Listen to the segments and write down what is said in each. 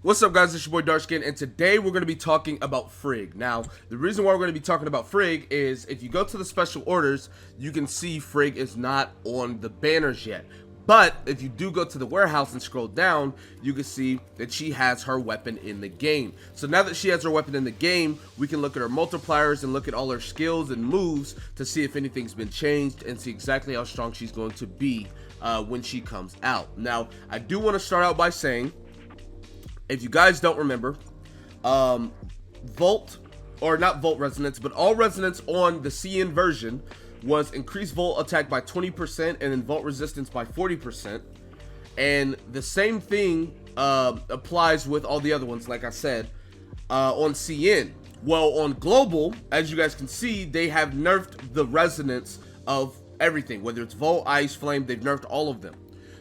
What's up, guys? It's your boy Darkskin, and today we're going to be talking about Frigg. Now, the reason why we're going to be talking about Frigg is if you go to the special orders, you can see Frigg is not on the banners yet. But if you do go to the warehouse and scroll down, you can see that she has her weapon in the game. So now that she has her weapon in the game, we can look at her multipliers and look at all her skills and moves to see if anything's been changed and see exactly how strong she's going to be when she comes out. Now, I do want to start out by saying, if you guys don't remember, Volt, or not Volt Resonance, but all Resonance on the CN version was increased Volt attack by 20% and then Volt resistance by 40%. And the same thing applies with all the other ones, like I said, on CN. Well, on Global, as you guys can see, they have nerfed the resonance of everything, whether it's Volt, Ice, Flame, they've nerfed all of them.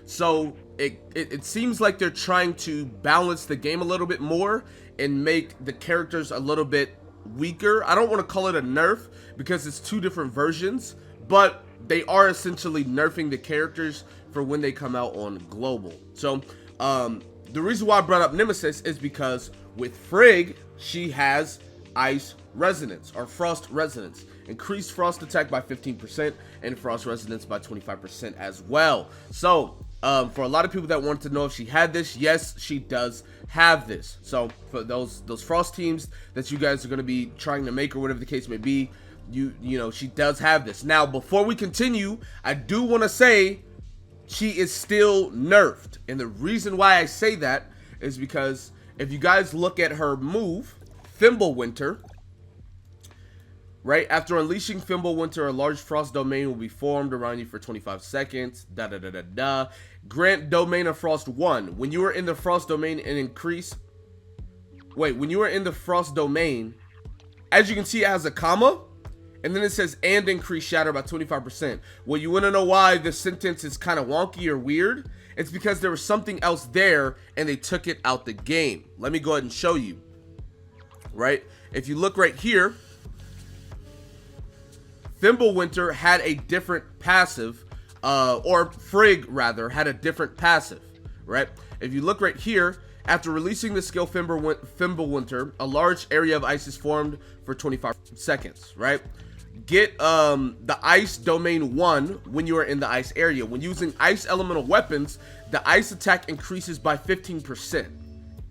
So it seems like they're trying to balance the game a little bit more and make the characters a little bit weaker. I don't want to call it a nerf because it's two different versions, but they are essentially nerfing the characters for when they come out on Global. So the reason why I brought up Nemesis is because with Frigg, she has Ice Resonance or Frost Resonance. Increased Frost attack by 15% and Frost Resonance by 25% as well. So for a lot of people that wanted to know if she had this, yes, she does have this. So for those Frost teams that you guys are going to be trying to make or whatever the case may be, you know, she does have this. Now, before we continue, I do want to say she is still nerfed. And the reason why I say that is because if you guys look at her move, Thimblewinter, right after unleashing Thimblewinter, a large frost domain will be formed around you for 25 seconds. Grant domain of frost 1. When you are in the frost domain and increase. Wait, when you are in the frost domain, as you can see, it has a comma, and then it says and increase shatter by 25%. Well, you want to know why this sentence is kind of wonky or weird? It's because there was something else there, and they took it out the game. Let me go ahead and show you. Right, if you look right here, Thimblewinter had a different passive, or Frigg rather, had a different passive, right? If you look right here, after releasing the skill Thimblewinter, a large area of ice is formed for 25 seconds, right? Get the ice domain 1 when you are in the ice area. When using ice elemental weapons, the ice attack increases by 15%,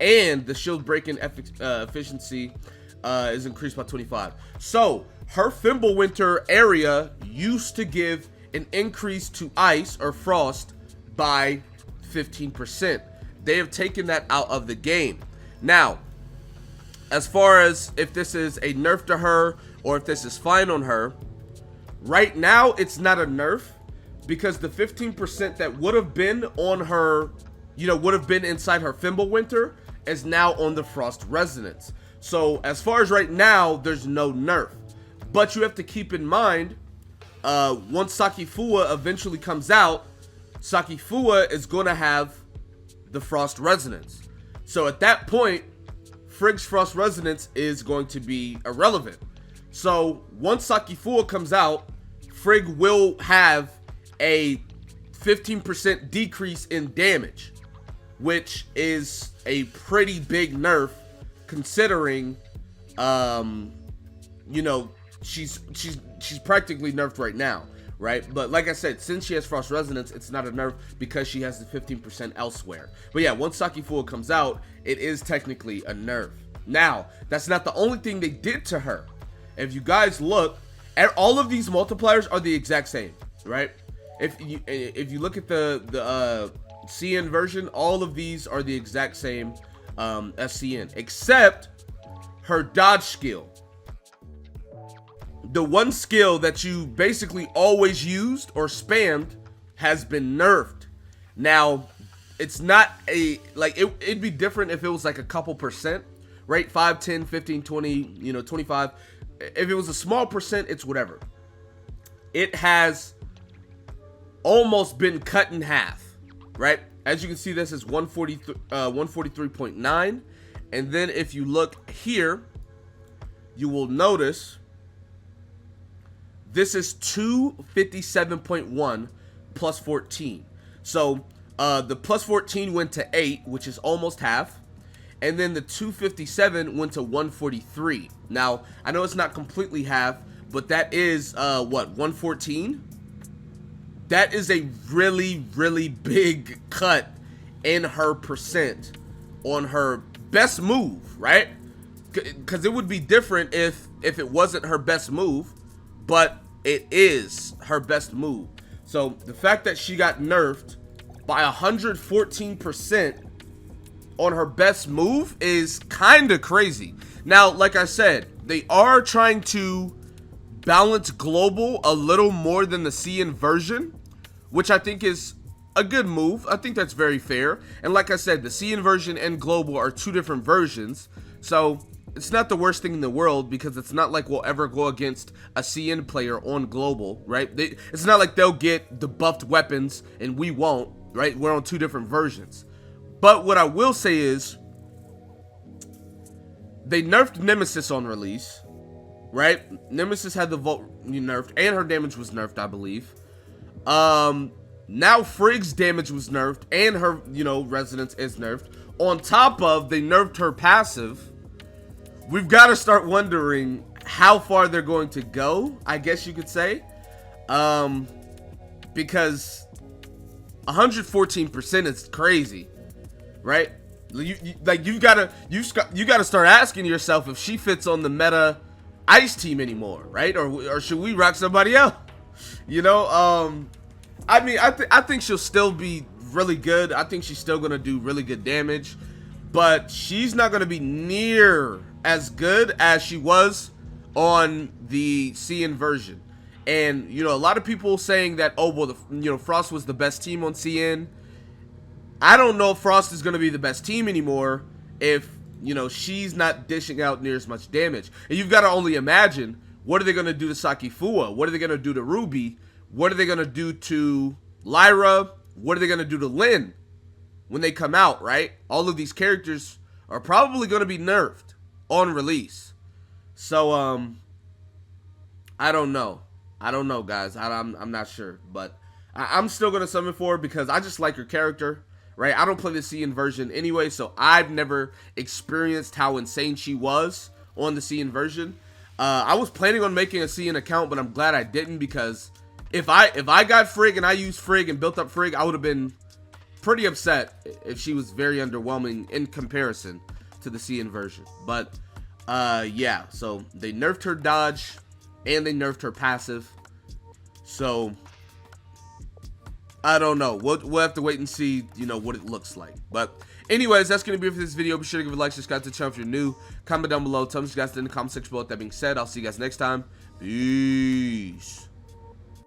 and the shield breaking efficiency is increased by 25. So her Thimblewinter area used to give an increase to ice or frost by 15%. They have taken that out of the game. Now, as far as if this is a nerf to her or if this is fine on her, right now it's not a nerf because the 15% that would have been on her, you know, would have been inside her Thimblewinter is now on the Frost Resonance. So as far as right now, there's no nerf. But you have to keep in mind, once Sakifua eventually comes out, Sakifua is going to have the Frost Resonance. So at that point, Frigg's Frost Resonance is going to be irrelevant. So once Sakifua comes out, Frigg will have a 15% decrease in damage, which is a pretty big nerf considering, you know, she's practically nerfed right now, right? But like I said, since she has Frost Resonance, it's not a nerf because she has the 15% elsewhere. But yeah, once Sakifua comes out, it is technically a nerf. Now, that's not the only thing they did to her. If you guys look, all of these multipliers are the exact same, right? If you look at the CN version, all of these are the exact same as CN, except her dodge skill. The one skill that you basically always used or spammed has been nerfed. Now, it's not a, like, it'd be different if it was like a couple percent, right? 5, 10, 15, 20, you know, 25. If it was a small percent, it's whatever. It has almost been cut in half, right? As you can see, this is 143.9. And then if you look here, you will notice this is 257.1 plus 14. So the plus 14 went to 8, which is almost half. and then the 257 went to 143. Now, I know it's not completely half, but that is, what, 114? That is a really, really big cut in her percent on her best move, right? Because it would be different if it wasn't her best move, but it is her best move. So the fact that she got nerfed by 114% on her best move is kind of crazy. Now, like I said, they are trying to balance global a little more than the CN version, which I think is a good move. I think that's very fair. And like I said, the CN version and global are two different versions, so it's not the worst thing in the world, because it's not like we'll ever go against a CN player on global, right? It's not like they'll get the buffed weapons and we won't, right? We're on two different versions. But what I will say is, they nerfed Nemesis on release, right? Nemesis had the Volt nerfed, and her damage was nerfed, I believe. Now Frigg's damage was nerfed, and her, resonance is nerfed. On top of, they nerfed her passive. We've got to start wondering how far they're going to go, I guess you could say. Because 114% is crazy, right? You gotta start asking yourself if she fits on the meta ice team anymore, right? Or should we rock somebody else? I mean, I think she'll still be really good. I think she's still gonna do really good damage, but she's not gonna be near as good as she was on the CN version. And a lot of people saying that, oh well, Frost was the best team on CN. I don't know if Frost is going to be the best team anymore if she's not dishing out near as much damage. And you've got to only imagine, what are they going to do to Sakifua? What are they going to do to Ruby? What are they going to do to Lyra? What are they going to do to Lynn when they come out, right? All of these characters are probably going to be nerfed on release. So I don't know, guys. I'm not sure, but I'm still gonna summon for her because I just like her character, right? I don't play the CN version anyway, so I've never experienced how insane she was on the CN version. I was planning on making a CN account, but I'm glad I didn't, because if I got Frigg and I used Frigg and built up Frigg, I would have been pretty upset if she was very underwhelming in comparison to the CN version. But yeah, so they nerfed her dodge and they nerfed her passive, so I don't know. We'll have to wait and see what it looks like. But anyways, that's gonna be it for this video. Be sure to give a like, subscribe to the channel if you're new, comment down below, tell me what you guys did in the comment section below. With that being said, I'll see you guys next time. Peace.